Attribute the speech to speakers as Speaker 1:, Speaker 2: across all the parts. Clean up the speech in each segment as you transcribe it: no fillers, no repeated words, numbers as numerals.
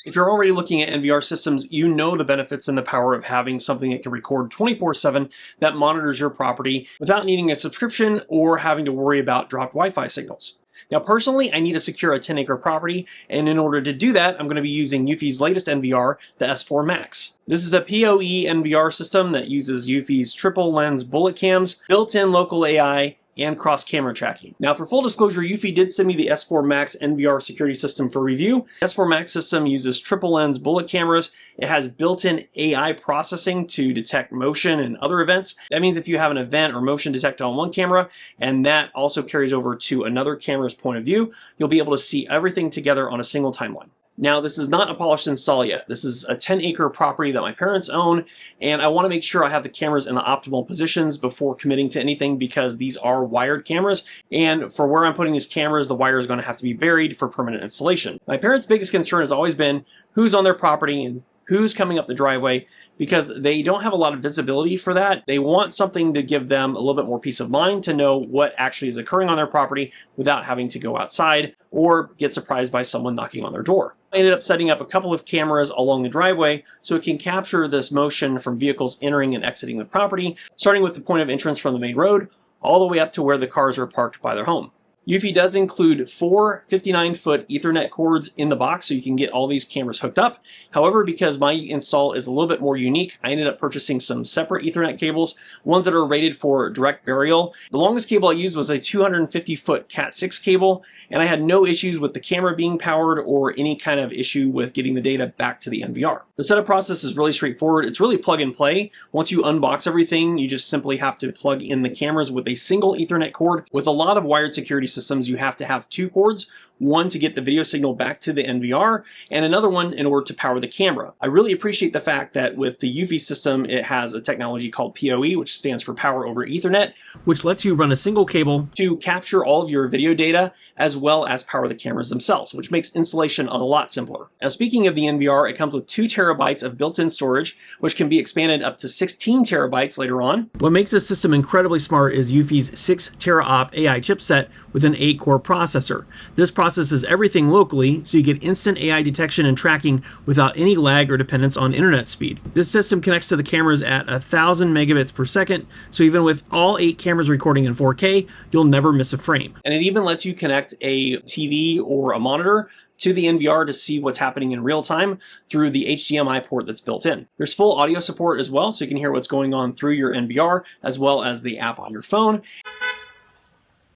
Speaker 1: If you're already looking at NVR systems, you know the benefits and the power of having something that can record 24/7 that monitors your property without needing a subscription or having to worry about dropped Wi-Fi signals. Now, personally, I need to secure a 10-acre property, and in order to do that, I'm going to be using eufy's latest NVR, the S4 Max. This is a PoE NVR system that uses eufy's triple lens bullet cams, built-in local AI, and cross-camera tracking. Now, for full disclosure, eufy did send me the S4 Max NVR security system for review. The S4 Max system uses triple lens bullet cameras. It has built-in AI processing to detect motion and other events. That means if you have an event or motion detected on one camera, and that also carries over to another camera's point of view, you'll be able to see everything together on a single timeline. Now, this is not a polished install yet. This is a 10-acre property that my parents own, and I want to make sure I have the cameras in the optimal positions before committing to anything because these are wired cameras, and for where I'm putting these cameras, the wire is going to have to be buried for permanent installation. My parents' biggest concern has always been who's on their property and who's coming up the driveway, because they don't have a lot of visibility for that. They want something to give them a little bit more peace of mind to know what actually is occurring on their property without having to go outside or get surprised by someone knocking on their door. I ended up setting up a couple of cameras along the driveway so it can capture this motion from vehicles entering and exiting the property, starting with the point of entrance from the main road, all the way up to where the cars are parked by their home. eufy does include 4 59-foot Ethernet cords in the box so you can get all these cameras hooked up. However, because my install is a little bit more unique, I ended up purchasing some separate Ethernet cables, ones that are rated for direct burial. The longest cable I used was a 250-foot Cat6 cable, and I had no issues with the camera being powered or any kind of issue with getting the data back to the NVR. The setup process is really straightforward. It's really plug and play. Once you unbox everything, you just simply have to plug in the cameras with a single Ethernet cord. With a lot of wired security systems, you have to have 2 cords, one to get the video signal back to the NVR, and another one in order to power the camera. I really appreciate the fact that with the eufy system, it has a technology called PoE, which stands for Power over Ethernet, which lets you run a single cable to capture all of your video data as well as power the cameras themselves, which makes installation a lot simpler. Now, speaking of the NVR, it comes with 2 terabytes of built-in storage, which can be expanded up to 16 terabytes later on. What makes this system incredibly smart is eufy's 6 teraop AI chipset with an 8-core processor. This processes everything locally, so you get instant AI detection and tracking without any lag or dependence on internet speed. This system connects to the cameras at 1,000 megabits per second, so even with all 8 cameras recording in 4K, you'll never miss a frame. And it even lets you connect a TV or a monitor to the NVR to see what's happening in real time through the HDMI port that's built in. There's full audio support as well, so you can hear what's going on through your NVR as well as the app on your phone.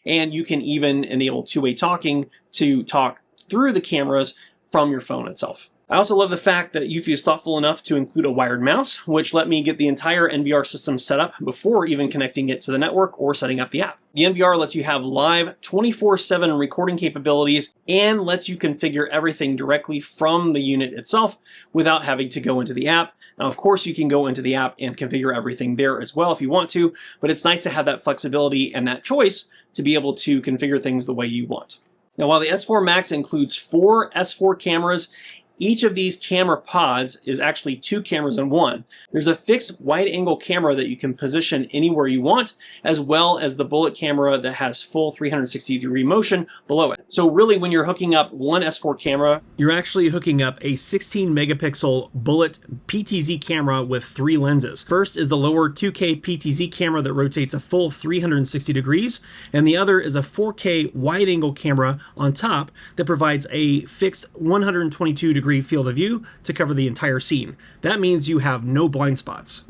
Speaker 1: And you can even enable two-way talking to talk through the cameras from your phone itself. I also love the fact that eufy is thoughtful enough to include a wired mouse, which let me get the entire NVR system set up before even connecting it to the network or setting up the app. The NVR lets you have live 24/7 recording capabilities and lets you configure everything directly from the unit itself without having to go into the app. Now, of course, you can go into the app and configure everything there as well if you want to, but it's nice to have that flexibility and that choice to be able to configure things the way you want. Now, while the S4 Max includes 4 S4 cameras, each of these camera pods is actually 2 cameras in one. There's a fixed wide-angle camera that you can position anywhere you want, as well as the bullet camera that has full 360-degree motion below it. So really, when you're hooking up one S4 camera, you're actually hooking up a 16-megapixel bullet PTZ camera with 3 lenses. First is the lower 2K PTZ camera that rotates a full 360 degrees, and the other is a 4K wide-angle camera on top that provides a fixed 122-degree field of view to cover the entire scene. That means you have no blind spots.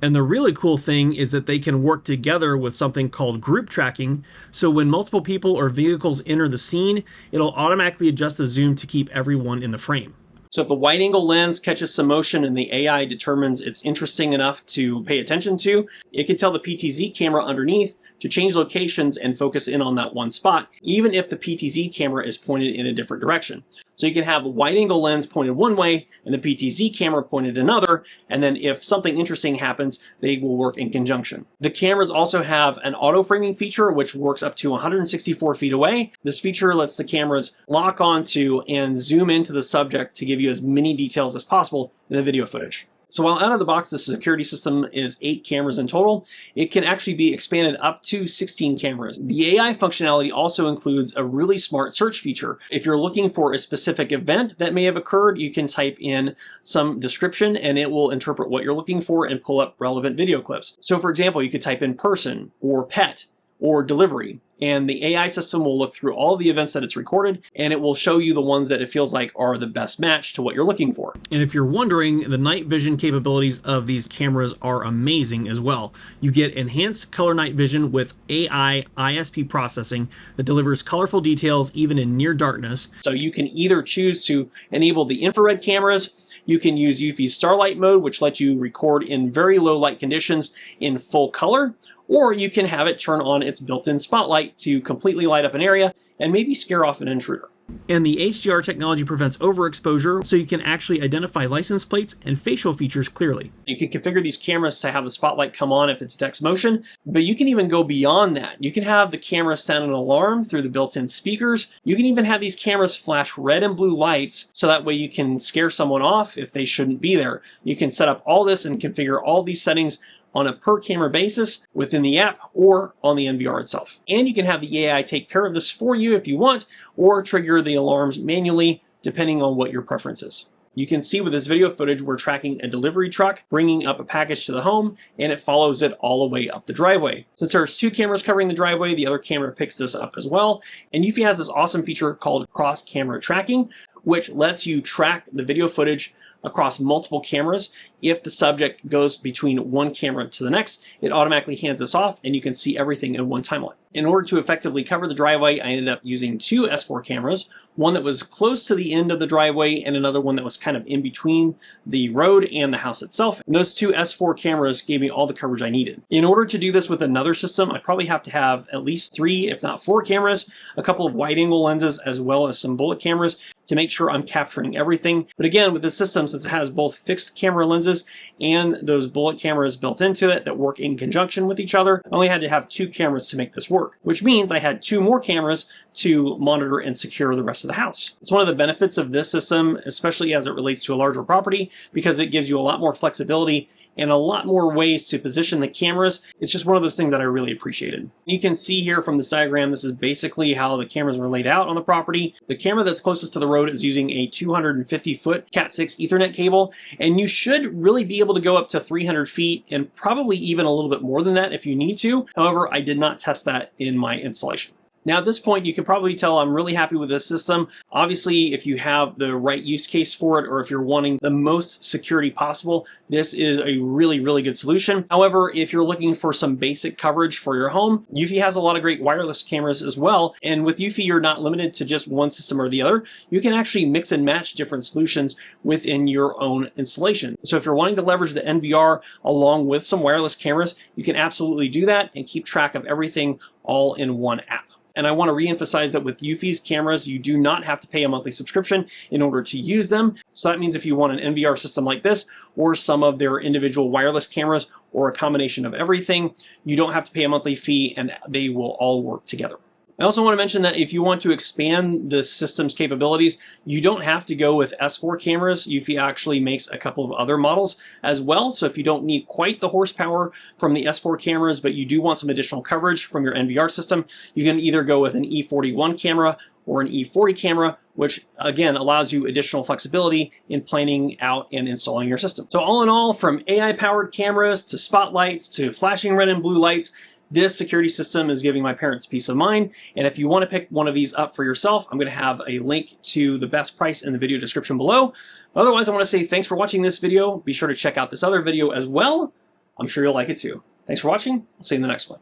Speaker 1: And the really cool thing is that they can work together with something called group tracking, so when multiple people or vehicles enter the scene, it'll automatically adjust the zoom to keep everyone in the frame. So if the wide-angle lens catches some motion and the AI determines it's interesting enough to pay attention to, it can tell the PTZ camera underneath to change locations and focus in on that one spot, even if the PTZ camera is pointed in a different direction. So you can have a wide-angle lens pointed one way and the PTZ camera pointed another, and then if something interesting happens, they will work in conjunction. The cameras also have an auto-framing feature, which works up to 164 feet away. This feature lets the cameras lock onto and zoom into the subject to give you as many details as possible in the video footage. So while out of the box, the security system is 8 cameras in total, it can actually be expanded up to 16 cameras. The AI functionality also includes a really smart search feature. If you're looking for a specific event that may have occurred, you can type in some description and it will interpret what you're looking for and pull up relevant video clips. So for example, you could type in person or pet or delivery, and the AI system will look through all the events that it's recorded, and it will show you the ones that it feels like are the best match to what you're looking for. And if you're wondering, the night vision capabilities of these cameras are amazing as well. You get enhanced color night vision with AI ISP processing that delivers colorful details even in near darkness. So you can either choose to enable the infrared cameras, you can use eufy starlight mode, which lets you record in very low light conditions in full color, or you can have it turn on its built-in spotlight to completely light up an area and maybe scare off an intruder. And the HDR technology prevents overexposure, so you can actually identify license plates and facial features clearly. You can configure these cameras to have the spotlight come on if it detects motion, but you can even go beyond that. You can have the camera sound an alarm through the built-in speakers. You can even have these cameras flash red and blue lights, so that way you can scare someone off if they shouldn't be there. You can set up all this and configure all these settings on a per camera basis within the app or on the NVR itself. And you can have the AI take care of this for you if you want, or trigger the alarms manually depending on what your preference is. You can see with this video footage, we're tracking a delivery truck bringing up a package to the home, and it follows it all the way up the driveway. Since there's 2 cameras covering the driveway, the other camera picks this up as well. And eufy has this awesome feature called cross-camera tracking, which lets you track the video footage across multiple cameras. If the subject goes between one camera to the next, it automatically hands this off and you can see everything in one timeline. In order to effectively cover the driveway, I ended up using 2 S4 cameras, one that was close to the end of the driveway and another one that was kind of in between the road and the house itself. And those 2 S4 cameras gave me all the coverage I needed. In order to do this with another system, I'd probably have to have at least 3, if not 4 cameras, a couple of wide-angle lenses, as well as some bullet cameras to make sure I'm capturing everything. But again, with this system, since it has both fixed camera lenses and those bullet cameras built into it that work in conjunction with each other, I only had to have 2 cameras to make this work, which means I had 2 more cameras to monitor and secure the rest of the house. It's one of the benefits of this system, especially as it relates to a larger property, because it gives you a lot more flexibility and a lot more ways to position the cameras. It's just one of those things that I really appreciated. You can see here from this diagram, this is basically how the cameras were laid out on the property. The camera that's closest to the road is using a 250-foot Cat6 Ethernet cable, and you should really be able to go up to 300 feet and probably even a little bit more than that if you need to. However, I did not test that in my installation. Now at this point, you can probably tell I'm really happy with this system. Obviously, if you have the right use case for it, or if you're wanting the most security possible, this is a really, really good solution. However, if you're looking for some basic coverage for your home, eufy has a lot of great wireless cameras as well. And with eufy, you're not limited to just one system or the other. You can actually mix and match different solutions within your own installation. So if you're wanting to leverage the NVR along with some wireless cameras, you can absolutely do that and keep track of everything all in one app. And I want to reemphasize that with eufy's cameras, you do not have to pay a monthly subscription in order to use them. So that means if you want an NVR system like this, or some of their individual wireless cameras, or a combination of everything, you don't have to pay a monthly fee and they will all work together. I also want to mention that if you want to expand the system's capabilities, you don't have to go with S4 cameras. eufy actually makes a couple of other models as well. So if you don't need quite the horsepower from the S4 cameras, but you do want some additional coverage from your NVR system, you can either go with an E41 camera or an E40 camera, which again allows you additional flexibility in planning out and installing your system. So all in all, from AI-powered cameras to spotlights to flashing red and blue lights, this security system is giving my parents peace of mind. And if you want to pick one of these up for yourself, I'm going to have a link to the best price in the video description below. Otherwise, I want to say thanks for watching this video. Be sure to check out this other video as well. I'm sure you'll like it too. Thanks for watching. I'll see you in the next one.